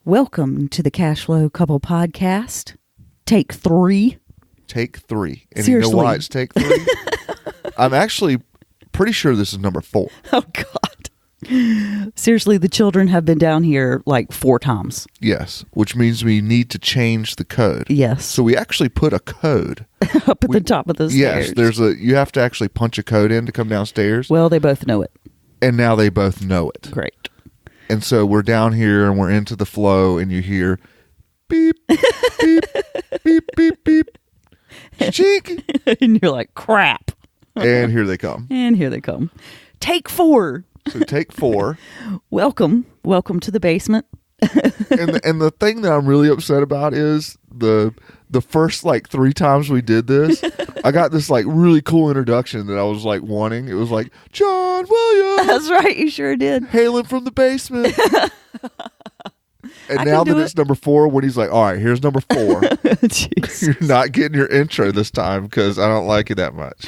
Welcome to the Cash Flow Couple Podcast. Take 3. Take 3. And Seriously. You know why it's take 3? I'm actually pretty sure this is number 4. Oh, God. Seriously, the children have been down here like 4 times. Yes, which means we need to change the code. Yes. So we actually put a code. Up at the top of the stairs. Yes, you have to actually punch a code in to come downstairs. Well, they both know it. And now they both know it. Great. And so we're down here and we're into the flow and you hear beep, beep, beep, beep, beep, cheek. And you're like, crap. And here they come. And here they come. Take 4. So take 4. Welcome to the basement. and the thing that I'm really upset about is the first like 3 times we did this, I got this like really cool introduction that I was like wanting. It was like John Williams. That's right, you sure did. Hailing from the basement. And I now can that do it's number 4, when he's like, all right, here's number 4. Jeez. You're not getting your intro this time because I don't like you that much.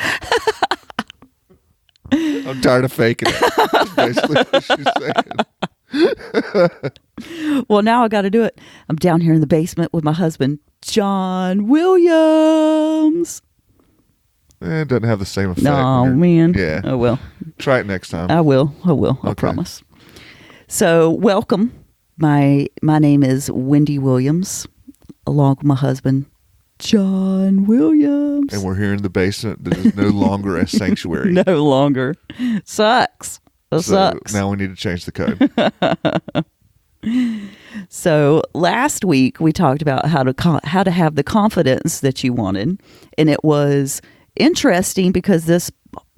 I'm tired of faking it. That's basically what she's saying. Well, now I got to do it. I'm down here in the basement with my husband, John Williams. It doesn't have the same effect. Oh, man. Yeah. Oh, well. Try it next time. I will. I Okay. promise. So, welcome. My name is Wendy Williams, along with my husband, John Williams. And we're here in the basement that is no longer a sanctuary. No longer. Sucks. It sucks. Now we need to change the code. So last week we talked about how to have the confidence that you wanted, and it was interesting because this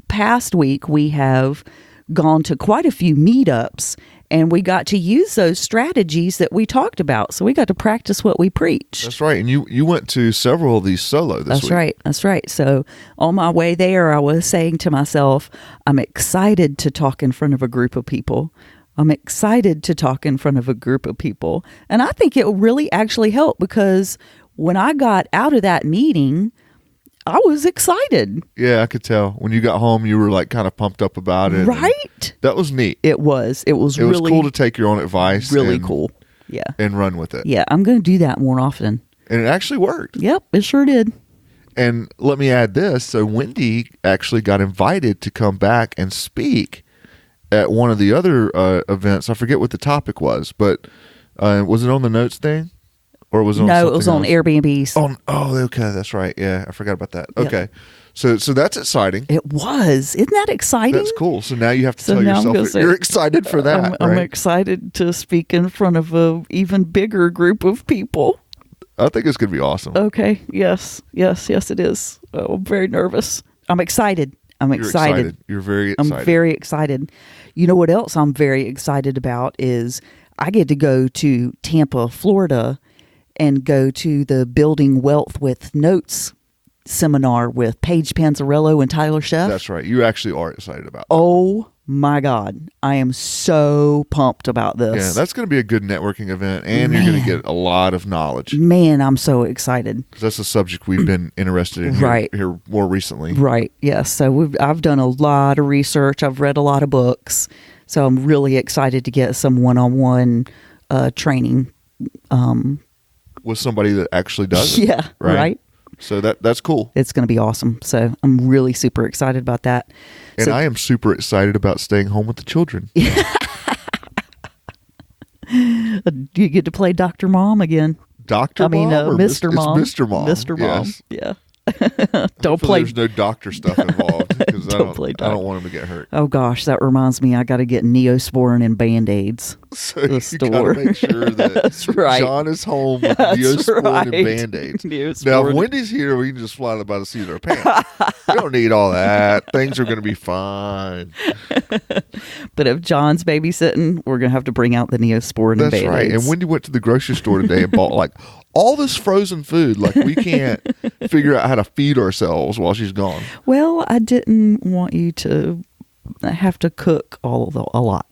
past week we have gone to quite a few meetups, and we got to use those strategies that we talked about. So we got to practice what we preached. That's right. And you went to several of these solo this week. That's right. So on my way there, I was saying to myself, I'm excited to talk in front of a group of people. I'm excited to talk in front of a group of people. And I think it really actually helped because when I got out of that meeting, I was excited. Yeah, I could tell. When you got home, you were like kind of pumped up about it. Right? That was neat. It was really cool to take your own advice. Really cool. Yeah. And run with it. Yeah, I'm going to do that more often. And it actually worked. Yep, it sure did. And let me add this. So Wendy actually got invited to come back and speak at one of the other events. I forget what the topic was, but was it on the notes thing? Or was it on No, it was on else? Airbnbs. Oh, okay, that's right. Yeah, I forgot about that. Yep. Okay, so that's exciting. It was. Isn't that exciting? That's cool. So now you have to So tell now I'm yourself gonna that say, you're excited for that. I'm right? excited to speak in front of a even bigger group of people. I think it's going to be awesome. Okay. Yes, it is. Oh, I'm very nervous. I'm excited. You're excited. You're very excited. I'm very excited. You know what else I'm very excited about is I get to go to Tampa, Florida, and go to the Building Wealth with Notes seminar with Paige Panzarello and Tyler Sheff. That's right. You actually are excited about that. Oh my God. I am so pumped about this. Yeah, that's going to be a good networking event, and you're going to get a lot of knowledge. Man, I'm so excited. Because that's a subject we've been interested in here more recently. Right. Yes. So I've done a lot of research. I've read a lot of books. So I'm really excited to get some one-on-one training. With somebody that actually does it. Yeah. Right. So that's cool. It's going to be awesome. So I'm really super excited about that. And I am super excited about staying home with the children. You get to play Dr. Mom again. Mr. Mom? Mr. Mom. It's Mr. Mom. Mr. Mom. Yes. Yeah. Don't play. There's no doctor stuff involved because I don't want him to get hurt. Oh gosh, that reminds me. I got to get Neosporin and Band-Aids. So you got to make sure that That's right. John is home with Neosporin and Band-Aids. Now, if Wendy's here, we can just fly by the seat of our pants. We don't need all that. Things are going to be fine. But if John's babysitting, we're going to have to bring out the Neosporin and Band-Aids. That's right. And Wendy went to the grocery store today and bought like all this frozen food. Like we can't figure out how to feed ourselves while she's gone. Well, I didn't want you to have to cook a lot.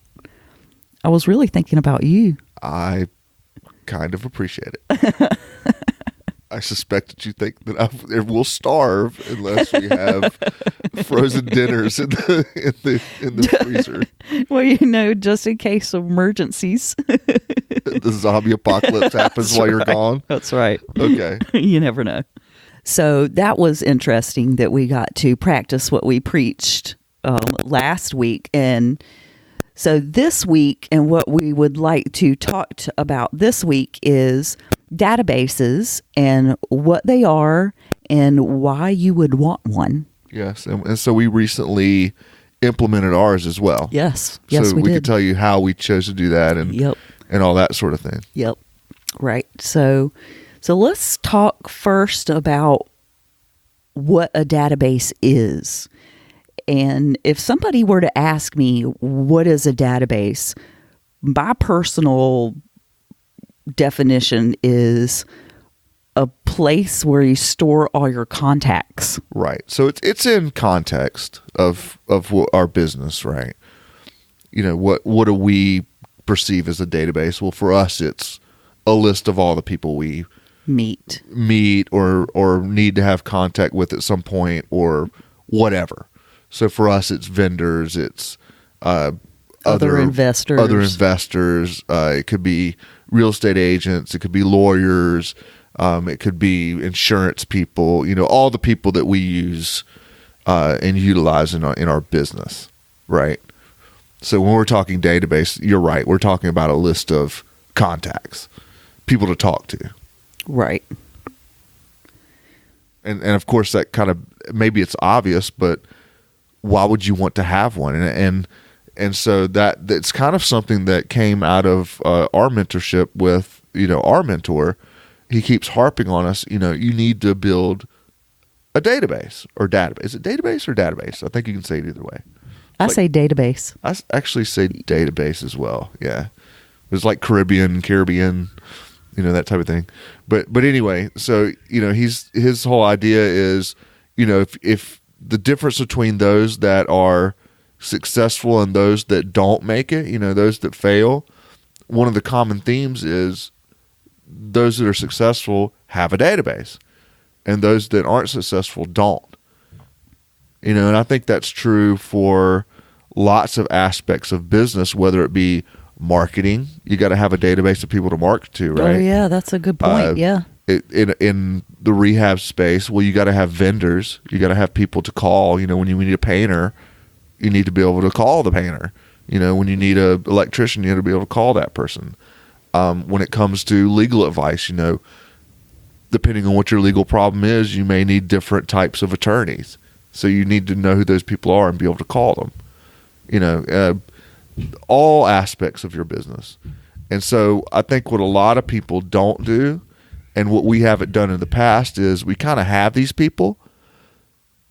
I was really thinking about you. I kind of appreciate it. I suspect that you think that we'll starve unless we have frozen dinners in the freezer. Well, just in case of emergencies. The zombie apocalypse happens while you're gone. That's right. Okay. You never know. So that was interesting that we got to practice what we preached last week. And so this week, and what we would like to talk about this week is databases and what they are and why you would want one. Yes. And so we recently implemented ours as well. Yes. So Yes, we did. could tell you how we chose to do that and all that sort of thing. Yep. Right. So let's talk first about what a database is. And if somebody were to ask me, what is a database? My personal definition is a place where you store all your contacts. Right. So it's in context of what our business, right? What do we perceive as a database? Well, for us, it's a list of all the people we meet or need to have contact with at some point or whatever. So for us, it's vendors, it's other investors. It could be real estate agents. It could be lawyers. It could be insurance people. All the people that we use and utilize in our business, right? So when we're talking database, you're right. We're talking about a list of contacts, people to talk to. Right. And of course, that kind of, maybe it's obvious, but why would you want to have one? And so that's kind of something that came out of our mentorship with, our mentor. He keeps harping on us, you need to build a database or database. Is it database or database? I think you can say it either way. I say database. I actually say database as well. Yeah. It's like Caribbean, that type of thing. But anyway, so, his whole idea is, if the difference between those that are successful and those that don't make it, those that fail, one of the common themes is those that are successful have a database and those that aren't successful don't. And I think that's true for lots of aspects of business, whether it be marketing. You got to have a database of people to market to, right? Oh, yeah, that's a good point. Yeah. In the rehab space, well, you got to have vendors. You got to have people to call. When you need a painter, you need to be able to call the painter. When you need an electrician, you need to be able to call that person. When it comes to legal advice, depending on what your legal problem is, you may need different types of attorneys. So you need to know who those people are and be able to call them. All aspects of your business. And so I think what a lot of people don't do, and what we haven't done in the past, is we kind of have these people,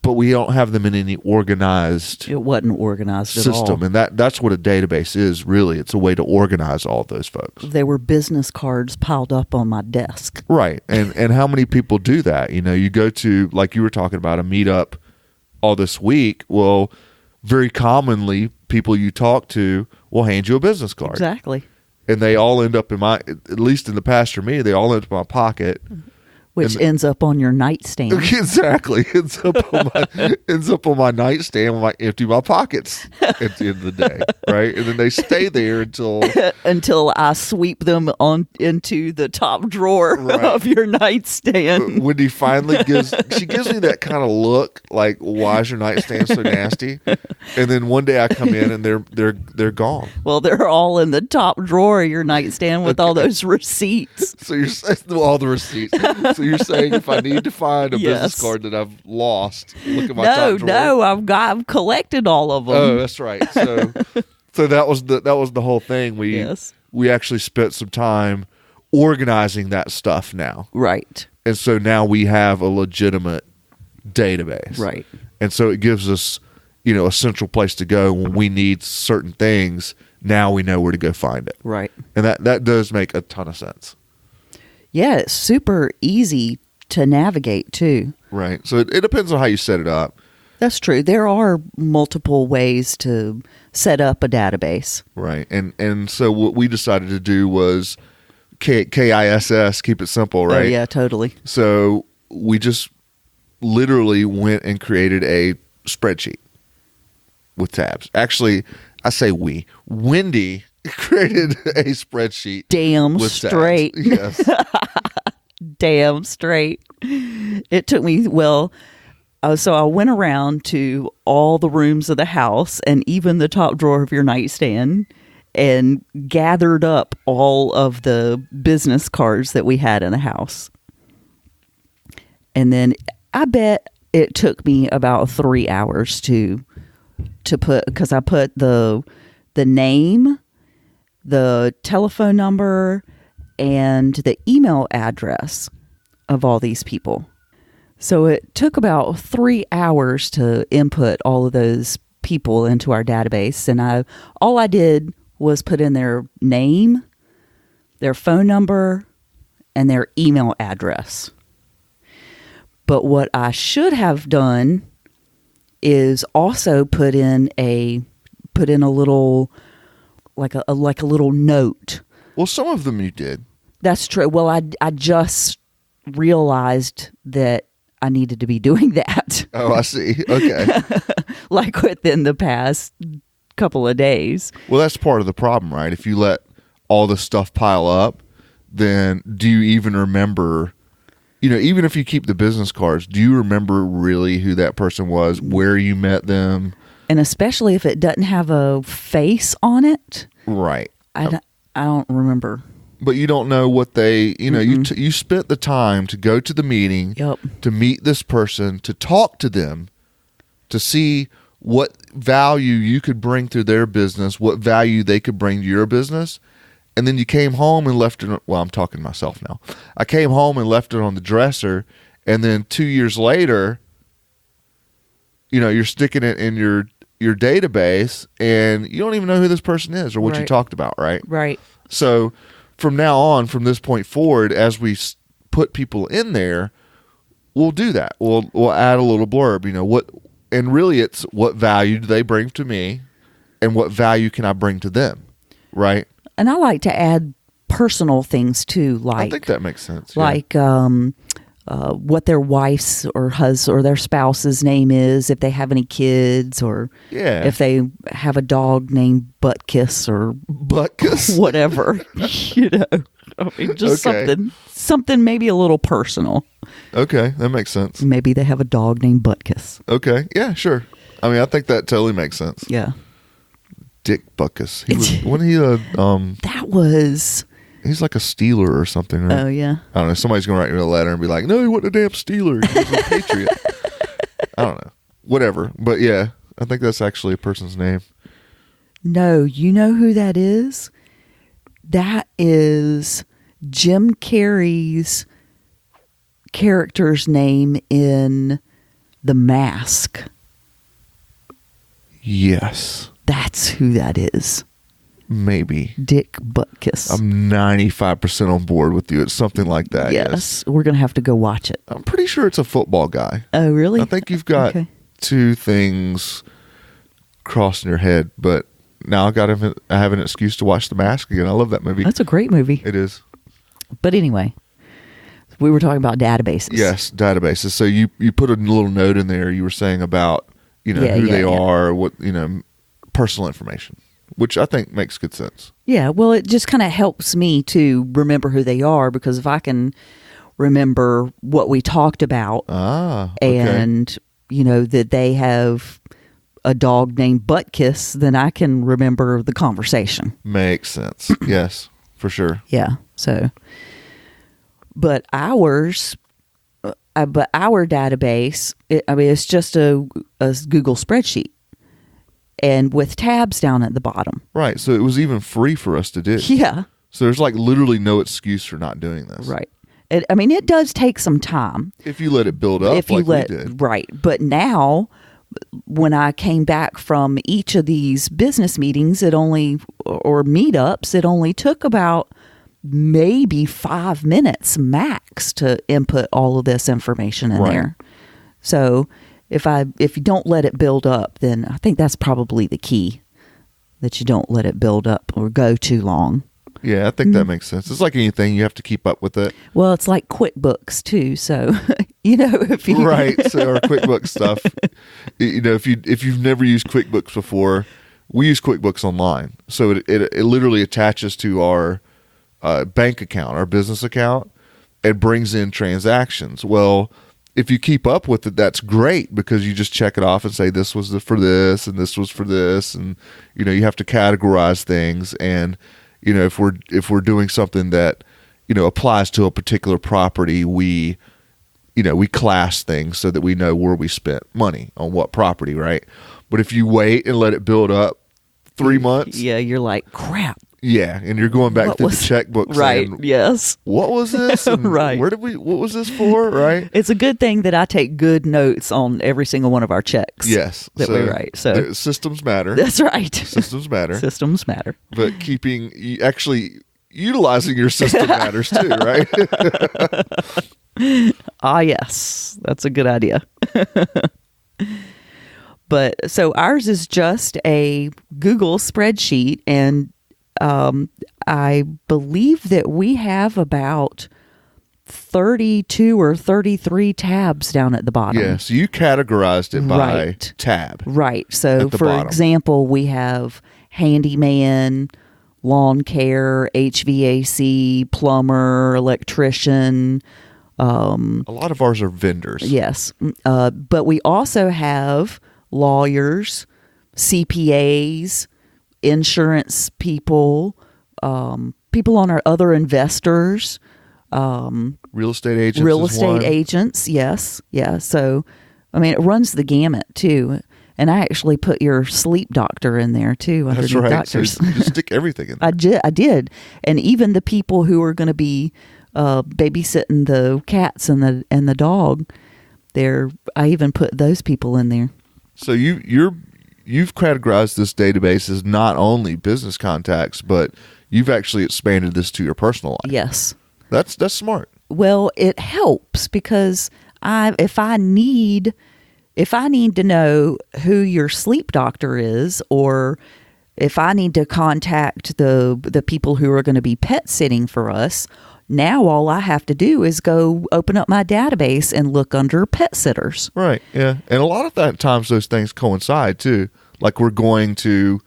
but we don't have them in any organized It wasn't organized system. at all. And that's what a database is, really. It's a way to organize all those folks. They were business cards piled up on my desk. Right. And how many people do that? You go to, like you were talking about, a meetup all this week. Well, very commonly, people you talk to will hand you a business card. Exactly. And they all end up at least in the past for me, they all end up in my pocket. Which ends up on your nightstand. Exactly. Ends up on my nightstand when I empty my pockets at the end of the day. Right. And then they stay there until I sweep them on into the top drawer of your nightstand. Wendy finally gives me that kind of look, like, why is your nightstand so nasty? And then one day I come in and they're gone. Well, they're all in the top drawer of your nightstand with all those receipts. So you're saying all the receipts. So you're saying if I need to find a business card that I've lost, look at my top drawer. No, I've collected all of them. Oh, that's right. So that was the whole thing. We actually spent some time organizing that stuff now. Right. And so now we have a legitimate database. Right. And so it gives us, a central place to go when we need certain things. Now we know where to go find it. Right. And that does make a ton of sense. Yeah, it's super easy to navigate too. Right. So it depends on how you set it up. That's true. There are multiple ways to set up a database. Right. And so what we decided to do was KISS, keep it simple, right? Oh, yeah, totally. So we just literally went and created a spreadsheet with tabs. Actually, I say Wendy created a spreadsheet. Damn with straight. Tabs. Yes. Damn straight. It took me, so I went around to all the rooms of the house and even the top drawer of your nightstand and gathered up all of the business cards that we had in the house. And then I bet it took me about 3 hours to put, because I put the name, the telephone number, and the email address of all these people. So it took about 3 hours to input all of those people into our database. And all I did was put in their name, their phone number, and their email address. But what I should have done is also put in a little, like a little note. Well, some of them you did. That's true. Well, I just realized that I needed to be doing that. Oh, I see. Okay. Like within the past couple of days. Well, that's part of the problem, right? If you let all the stuff pile up, then do you even remember, even if you keep the business cards, do you remember really who that person was, where you met them? And especially if it doesn't have a face on it. Right. I don't remember. But you don't know what they, you spent the time to go to the meeting, Yep. to meet this person, to talk to them, to see what value you could bring to their business, what value they could bring to your business. And then you came home and left it. Well, I'm talking to myself now. I came home and left it on the dresser. And then 2 years later, you're sticking it in your database and you don't even know who this person is or what you talked about, right? Right. So from now on, from this point forward, as we put people in there, we'll do that. We'll add a little blurb, and really it's what value do they bring to me and what value can I bring to them, right? And I like to add personal things too, like I think that makes sense. Yeah. Like what their wife's or their spouse's name is, if they have any kids, or if they have a dog named Buttkiss or Buttkiss, whatever. I mean, just something maybe a little personal. Okay, that makes sense. Maybe they have a dog named Buttkiss. Okay, yeah, sure. I mean, I think that totally makes sense. Yeah. Dick Buttkiss. That was. He's like a Steeler or something, right? Oh, yeah. I don't know. Somebody's going to write me a letter and be like, no, he wasn't a damn Steeler. He was a Patriot. I don't know. Whatever. But yeah, I think that's actually a person's name. No, you know who that is? That is Jim Carrey's character's name in The Mask. Yes. That's who that is. Maybe. Dick Buttkiss. I'm 95% on board with you. It's something like that. Yes. We're going to have to go watch it. I'm pretty sure it's a football guy. Oh, really? I think you've got two things crossing your head, but now I have an excuse to watch The Mask again. I love that movie. That's a great movie. It is. But anyway, we were talking about databases. Yes, databases. So you put a little note in there. You were saying about, who they are, what, personal information, which I think makes good sense. Yeah, well, it just kind of helps me to remember who they are, because if I can remember what we talked about and, that they have a dog named Buttkiss, then I can remember the conversation. Makes sense. Yes, for sure. Yeah, so. But our database, it's just a Google spreadsheet, and with tabs down at the bottom. Right. So it was even free for us to do. Yeah. So there's literally no excuse for not doing this. Right. It does take some time. If you let it build up we did. Right. But now, when I came back from each of these business meetings, or meetups, it only took about maybe 5 minutes max to input all of this information in there. So if you don't let it build up, then I think that's probably the key, that you don't let it build up or go too long. Yeah, I think that makes sense. It's like anything, you have to keep up with it. Well, it's like QuickBooks too. So, if you Right. So our QuickBooks stuff, if you've never used QuickBooks before, we use QuickBooks Online. So it literally attaches to our bank account, our business account, and brings in transactions. Well, if you keep up with it, that's great because you just check it off and say this was for this and this was for this, and you have to categorize things. And if we're doing something that applies to a particular property, we class things so that we know where we spent money on what property, right? But if you wait and let it build up 3 months, yeah, you're like, crap. Yeah, and you're going back through the checkbook right, saying, yes. What was this? And right. What was this for, right? It's a good thing that I take good notes on every single one of our checks. Yes. That we write. So systems matter. That's right. Systems matter. Systems matter. But actually utilizing your system matters too, right? Yes. That's a good idea. But so ours is just a Google spreadsheet, and I believe that we have about 32 or 33 tabs down at the bottom. Yeah, so you categorized it by tab. Right. So, for example, we have handyman, lawn care, HVAC, plumber, electrician. A lot of ours are vendors. Yes. But we also have lawyers, CPAs, insurance people, people on our other investors, real estate agents. Agents, yes, yeah. So, it runs the gamut too. And I actually put your sleep doctor in there too. That's right. Doctors. So you stick everything in there. I did, and even the people who are going to be babysitting the cats and the dog. I even put those people in there. So you've categorized this database as not only business contacts, but you've actually expanded this to your personal life. Yes. That's smart. Well, it helps because if I need to know who your sleep doctor is, or if I need to contact the people who are going to be pet sitting for us, now all I have to do is go open up my database and look under pet sitters. Right, yeah. And a lot of that times those things coincide too. Like we're going to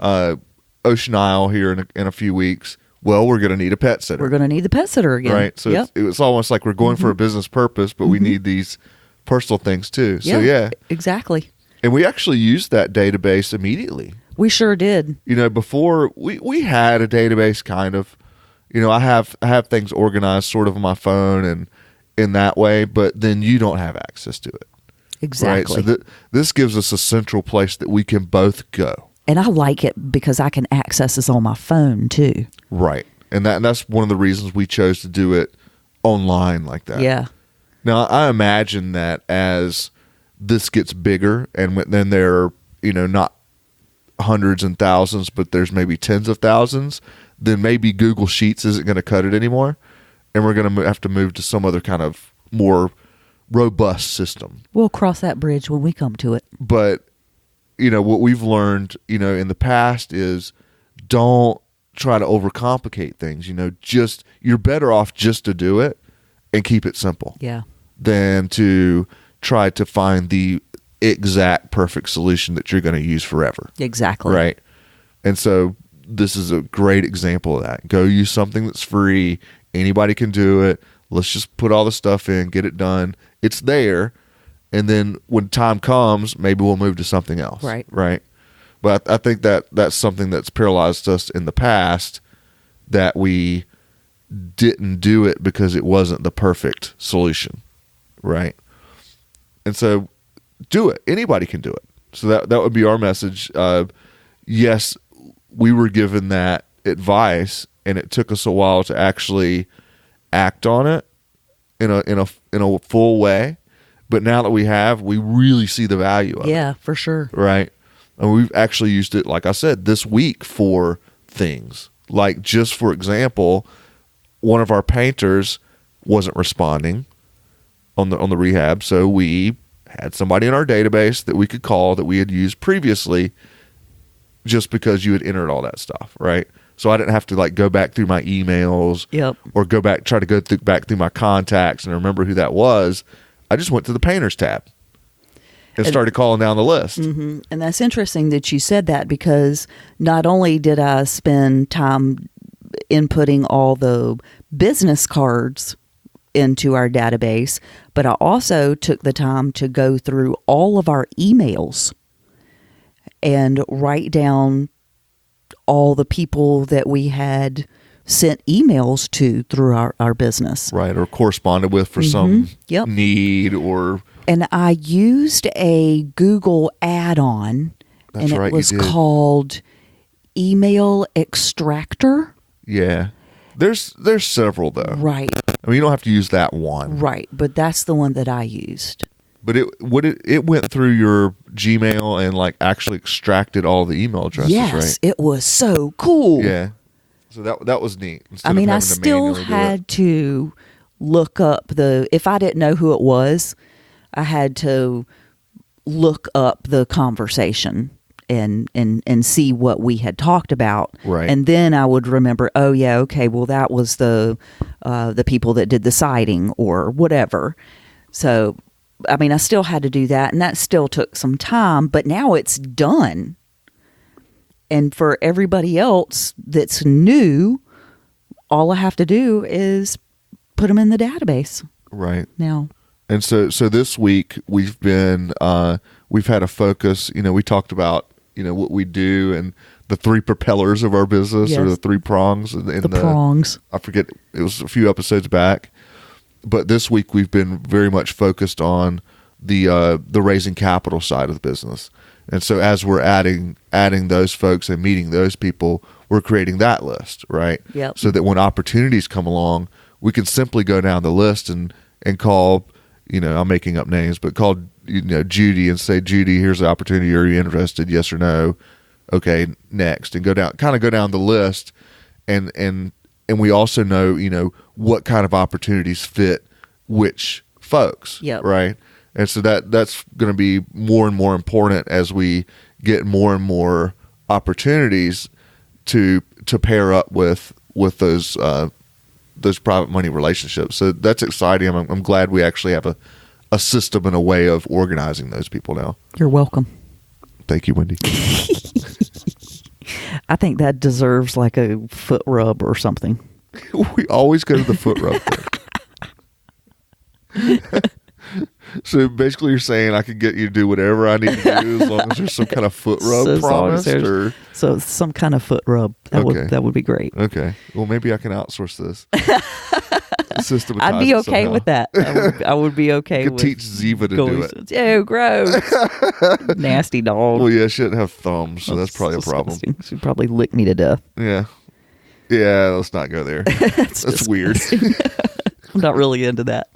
Ocean Isle here in a few weeks. Well, we're going to need a pet sitter. We're going to need the pet sitter again. Right. So it's almost like we're going for a business purpose, but we need these personal things too. So yeah. Exactly. And we actually used that database immediately. We sure did. Before we had a database kind of, I have things organized sort of on my phone and in that way, but then you don't have access to it. Exactly. Right? So this gives us a central place that we can both go. And I like it because I can access this on my phone too. Right. And that's one of the reasons we chose to do it online like that. Yeah. Now, I imagine that as this gets bigger and then there are, not hundreds and thousands, but there's maybe tens of thousands, then maybe Google Sheets isn't going to cut it anymore. And we're going to have to move to some other kind of more robust system. We'll cross that bridge when we come to it. But, what we've learned, in the past is don't try to overcomplicate things. You're better off just to do it and keep it simple. Yeah. Than to try to find the exact perfect solution that you're going to use forever. Exactly. Right. And so this is a great example of that. Go use something that's free. Anybody can do it. Let's just put all the stuff in, get it done. It's there. And then when time comes, maybe we'll move to something else. Right. Right. But I think that's something that's paralyzed us in the past, that we didn't do it because it wasn't the perfect solution. Right. And so do it. Anybody can do it. So that would be our message. Yes, we were given that advice, and it took us a while to actually act on it in a full way. But now that we have, we really see the value of it. Yeah, for sure. Right. And we've actually used it, like I said, this week for things. Like, just for example, one of our painters wasn't responding on the rehab, so we had somebody in our database that we could call that we had used previously, just because you had entered all that stuff, right? So I didn't have to like go back through my emails Yep. or try to go back through my contacts and remember who that was. I just went to the painters tab and started calling down the list. Mm-hmm. And that's interesting that you said that, because not only did I spend time inputting all the business cards into our database, but I also took the time to go through all of our emails and write down all the people that we had sent emails to through our business. Right, or corresponded with for some Yep. need or... And I used a Google add-on, That's and right, it was you did. called Email Extractor. Yeah. There's several, though. Right, I mean, you don't have to use that one. right. But that's the one that I used. But it went through your Gmail and like actually extracted all the email addresses, Yes, right? it was so cool. Yeah. So that was neat. Instead I mean, of I having to still manually do it. had to look up if I didn't know who it was, I had to look up the conversation and see what we had talked about. Right. And then I would remember, oh yeah, okay, well that was the people that did the siding or whatever. So, I mean, I still had to do that, and that still took some time, but now it's done. And for everybody else that's new, all I have to do is put them in the database Right. now. And so this week we've had a focus, we talked about, what we do and the three propellers of our business, or Yes. the three prongs. The prongs. I forget, it was a few episodes back. But this week we've been very much focused on the raising capital side of the business. And so as we're adding those folks and meeting those people, we're creating that list, right? Yep. So that when opportunities come along, we can simply go down the list and call, I'm making up names, but call, Judy and say, Judy, here's the opportunity. Are you interested? Yes or no? Okay, next. And go down the list. And we also know, what kind of opportunities fit which folks, Yep. right? And so that's going to be more and more important as we get more and more opportunities to pair up with those private money relationships. So that's exciting. I'm glad we actually have a system and a way of organizing those people now. You're welcome. Thank you, Wendy. I think that deserves like a foot rub or something. We always go to the foot rub thing. So basically you're saying I can get you to do whatever I need to do as long as there's some kind of foot rub So as long as promised? there's- So some kind of foot rub. Okay. That would be great. Okay. Well, maybe I can outsource this. Systematize I'd be it okay somehow. with that. I would be okay You could with teach Ziva to do it. Oh, gross. Nasty dog. Well, yeah, she doesn't have thumbs, so that's probably a problem. Disgusting. She'd probably lick me to death. Yeah. Yeah, let's not go there. That's weird. I'm not really into that.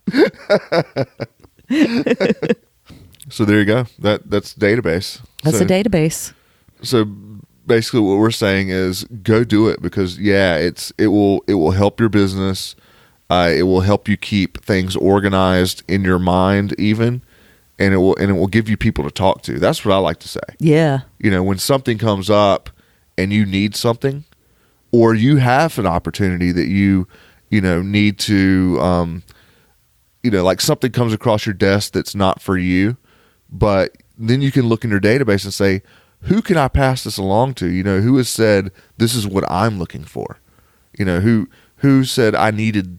So there you go. That's database. That's so, a database. So basically what we're saying is go do it, because it will help your business. It will help you keep things organized in your mind even, and it will give you people to talk to. That's what I like to say. Yeah. When something comes up and you need something, or you have an opportunity that you need to like something comes across your desk that's not for you, but then you can look in your database and say, who can I pass this along to? Who has said this is what I'm looking for? Who said I needed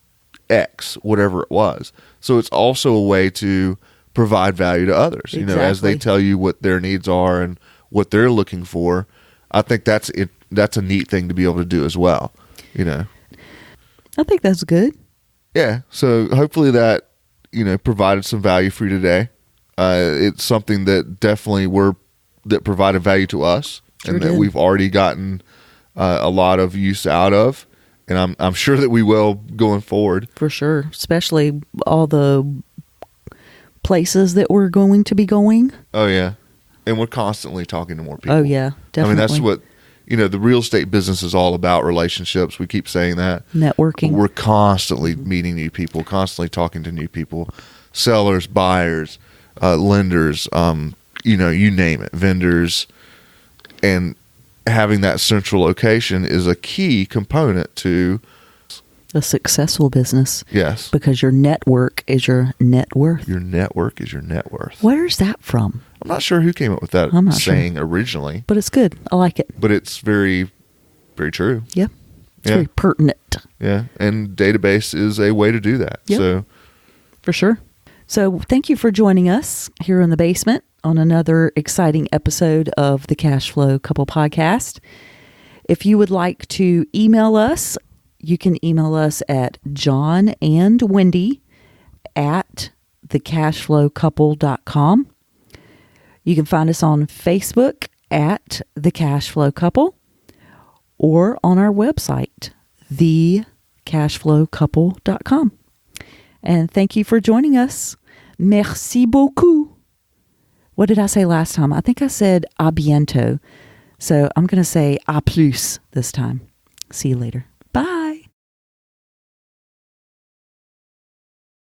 X, whatever it was. So it's also a way to provide value to others, as they Exactly. tell you what their needs are and what they're looking for. I think that's it. That's a neat thing to be able to do as well, I think that's good. Yeah. So hopefully that, provided some value for you today. It's something that definitely that provided value to us, Sure and that did. we've already gotten a lot of use out of. And I'm sure that we will going forward. For sure. Especially all the places that we're going to be going. Oh yeah. And we're constantly talking to more people. Oh, yeah. Definitely. I mean, that's what, the real estate business is all about, relationships. We keep saying that. Networking. We're constantly meeting new people, constantly talking to new people, sellers, buyers, lenders, you name it, vendors. And having that central location is a key component to a successful business. Yes. Because your network is your net worth. Your network is your net worth. Where's that from? I'm not sure who came up with that saying originally. But it's good. I like it. But it's very, very true. Yeah. It's very pertinent. Yeah. And database is a way to do that. Yep. So for sure. So thank you for joining us here in the basement on another exciting episode of the Cash Flow Couple Podcast. If you would like to email us, you can email us at johnandwendy@thecashflowcouple.com. You can find us on Facebook at The Cashflow Couple or on our website, thecashflowcouple.com. And thank you for joining us. Merci beaucoup. What did I say last time? I think I said a bientôt. So I'm going to say a plus this time. See you later.